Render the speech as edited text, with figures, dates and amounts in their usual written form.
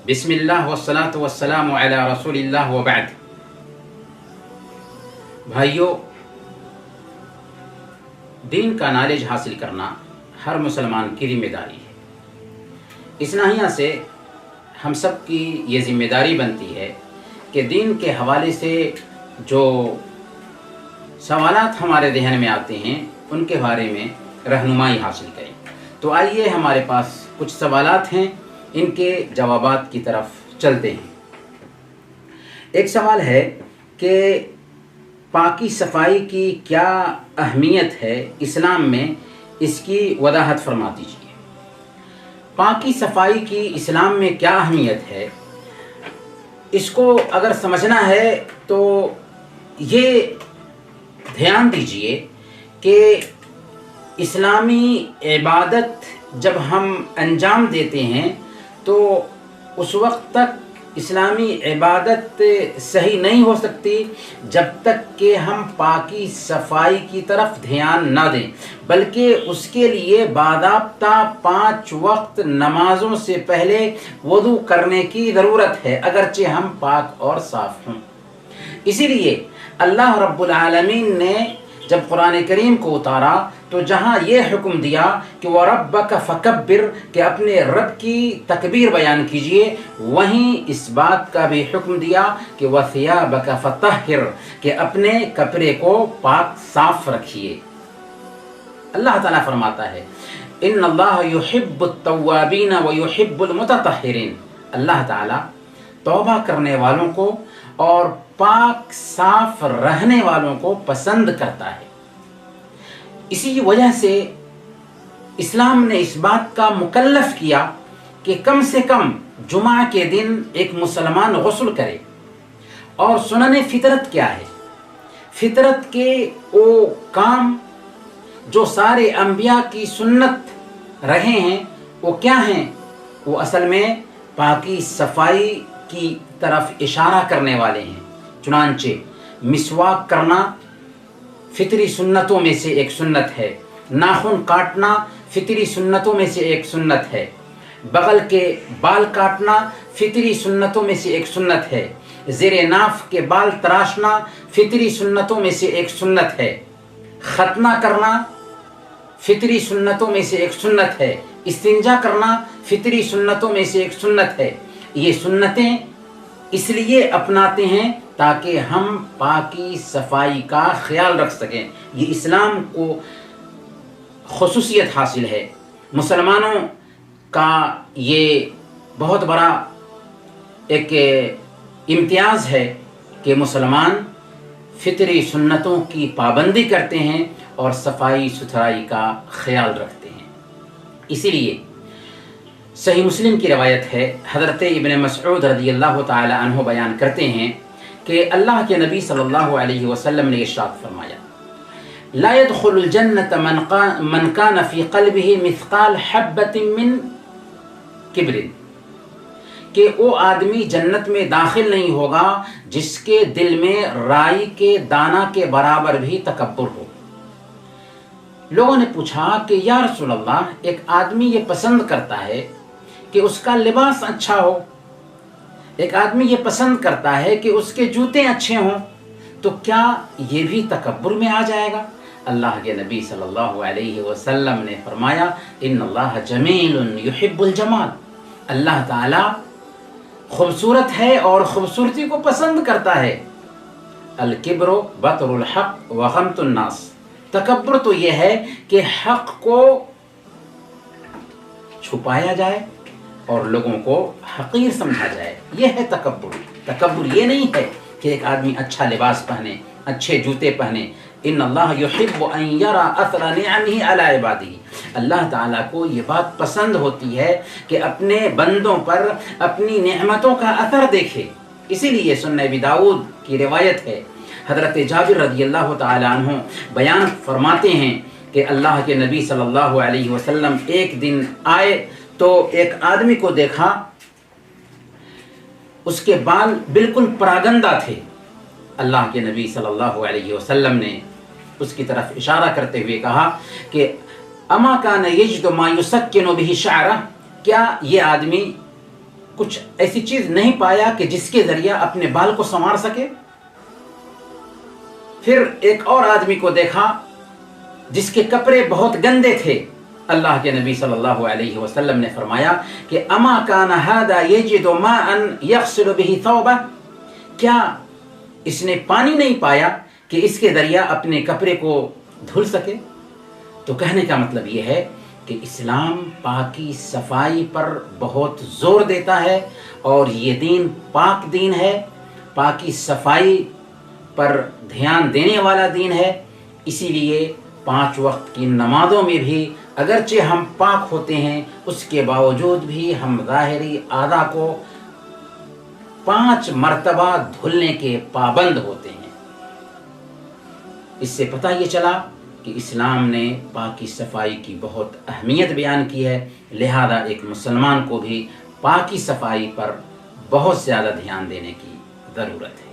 بسم اللہ والصلاة والسلام علی رسول اللہ وبعد۔ بھائیو، دین کا نالج حاصل کرنا ہر مسلمان کی ذمہ داری ہے۔ اس ناحیہ سے ہم سب کی یہ ذمہ داری بنتی ہے کہ دین کے حوالے سے جو سوالات ہمارے ذہن میں آتے ہیں ان کے بارے میں رہنمائی حاصل کریں۔ تو آئیے ہمارے پاس کچھ سوالات ہیں، ان کے جوابات کی طرف چلتے ہیں۔ ایک سوال ہے کہ پاکی صفائی کی کیا اہمیت ہے اسلام میں، اس کی وضاحت فرما دیجیے۔ پاکی صفائی کی اسلام میں کیا اہمیت ہے، اس کو اگر سمجھنا ہے تو یہ دھیان دیجیے کہ اسلامی عبادت جب ہم انجام دیتے ہیں تو اس وقت تک اسلامی عبادت صحیح نہیں ہو سکتی جب تک کہ ہم پاکی صفائی کی طرف دھیان نہ دیں، بلکہ اس کے لیے باضابطہ 5 وقت نمازوں سے پہلے وضو کرنے کی ضرورت ہے، اگرچہ ہم پاک اور صاف ہوں۔ اسی لیے اللہ رب العالمین نے جب قرآن کریم کو اتارا تو جہاں یہ حکم دیا کہ وَرَبَّكَ فَكَبِّرْ، کہ اپنے رب کی تکبیر بیان کیجئے، وہیں اس بات کا بھی حکم دیا کہ وَثِيَابَكَ فَطَهِّرْ، کہ اپنے کپڑے کو پاک صاف رکھیے۔ اللہ تعالیٰ فرماتا ہے ان اللہ یحب التوابین ویحب المتطہرین، اللہ تعالیٰ توبہ کرنے والوں کو اور پاک صاف رہنے والوں کو پسند کرتا ہے۔ اسی وجہ سے اسلام نے اس بات کا مکلف کیا کہ کم سے کم جمعہ کے دن ایک مسلمان غسل کرے۔ اور سنن فطرت کیا ہے؟ فطرت کے وہ کام جو سارے انبیاء کی سنت رہے ہیں وہ کیا ہیں؟ وہ اصل میں پاکی صفائی کی طرف اشارہ کرنے والے ہیں۔ چنانچہ مسواک کرنا فطری سنتوں میں سے ایک سنت ہے، ناخن کاٹنا فطری سنتوں میں سے ایک سنت ہے، بغل کے بال کاٹنا فطری سنتوں میں سے ایک سنت ہے، زیر ناف کے بال تراشنا فطری سنتوں میں سے ایک سنت ہے، ختنہ کرنا فطری سنتوں میں سے ایک سنت ہے، استنجا کرنا فطری سنتوں میں سے ایک سنت ہے۔ یہ سنتیں اس لیے اپناتے ہیں تاکہ ہم پاکی صفائی کا خیال رکھ سکیں۔ یہ اسلام کو خصوصیت حاصل ہے، مسلمانوں کا یہ بہت بڑا ایک امتیاز ہے کہ مسلمان فطری سنتوں کی پابندی کرتے ہیں اور صفائی ستھرائی کا خیال رکھتے ہیں۔ اسی لیے صحیح مسلم کی روایت ہے، حضرت ابن مسعود رضی اللہ تعالی عنہ بیان کرتے ہیں کہ اللہ کے نبی صلی اللہ علیہ وسلم نے ارشاد فرمایا لا يدخل الجنة من كان في قلبه مثقال حبة من کبر، کہ وہ آدمی جنت میں داخل نہیں ہوگا جس کے دل میں رائی کے دانہ کے برابر بھی تکبر ہو۔ لوگوں نے پوچھا کہ یا رسول اللہ، ایک آدمی یہ پسند کرتا ہے کہ اس کا لباس اچھا ہو، ایک آدمی یہ پسند کرتا ہے کہ اس کے جوتے اچھے ہوں، تو کیا یہ بھی تکبر میں آ جائے گا؟ اللہ کے نبی صلی اللہ علیہ وسلم نے فرمایا ان اللہ جمیل یحب الجمال، اللہ تعالی خوبصورت ہے اور خوبصورتی کو پسند کرتا ہے۔ الکبر بطر الحق وغمط الناس، تکبر تو یہ ہے کہ حق کو چھپایا جائے اور لوگوں کو حقیر سمجھا جائے، یہ ہے تکبر۔ تکبر یہ نہیں ہے کہ ایک آدمی اچھا لباس پہنے، اچھے جوتے پہنے۔ ان اللہ یحب ان یرى اثر نعمہ علی عبادہ، اللہ تعالیٰ کو یہ بات پسند ہوتی ہے کہ اپنے بندوں پر اپنی نعمتوں کا اثر دیکھے۔ اسی لیے سنن ابی داؤد کی روایت ہے، حضرت جابر رضی اللہ تعالی عنہ بیان فرماتے ہیں کہ اللہ کے نبی صلی اللہ علیہ وسلم ایک دن آئے تو ایک آدمی کو دیکھا، اس کے بال بالکل پراگندہ تھے۔ اللہ کے نبی صلی اللہ علیہ وسلم نے اس کی طرف اشارہ کرتے ہوئے کہا کہ اما کان یجد ما یسکن بہ شعرہ، کیا یہ آدمی کچھ ایسی چیز نہیں پایا کہ جس کے ذریعہ اپنے بال کو سنوار سکے۔ پھر ایک اور آدمی کو دیکھا جس کے کپڑے بہت گندے تھے۔ اللہ کے نبی صلی اللہ علیہ وسلم نے فرمایا کہ اما کان ھذا یجد ماء یغسل به ثوبہ، کیا اس نے پانی نہیں پایا کہ اس کے ذریعہ اپنے کپڑے کو دھل سکے؟ تو کہنے کا مطلب یہ ہے کہ اسلام پاکی صفائی پر بہت زور دیتا ہے، اور یہ دین پاک دین ہے، پاکی صفائی پر دھیان دینے والا دین ہے۔ اسی لیے 5 وقت کی نمازوں میں بھی اگرچہ ہم پاک ہوتے ہیں، اس کے باوجود بھی ہم ظاہری اعضاء کو 5 مرتبہ دھلنے کے پابند ہوتے ہیں۔ اس سے پتہ یہ چلا کہ اسلام نے پاکی صفائی کی بہت اہمیت بیان کی ہے، لہذا ایک مسلمان کو بھی پاکی صفائی پر بہت زیادہ دھیان دینے کی ضرورت ہے۔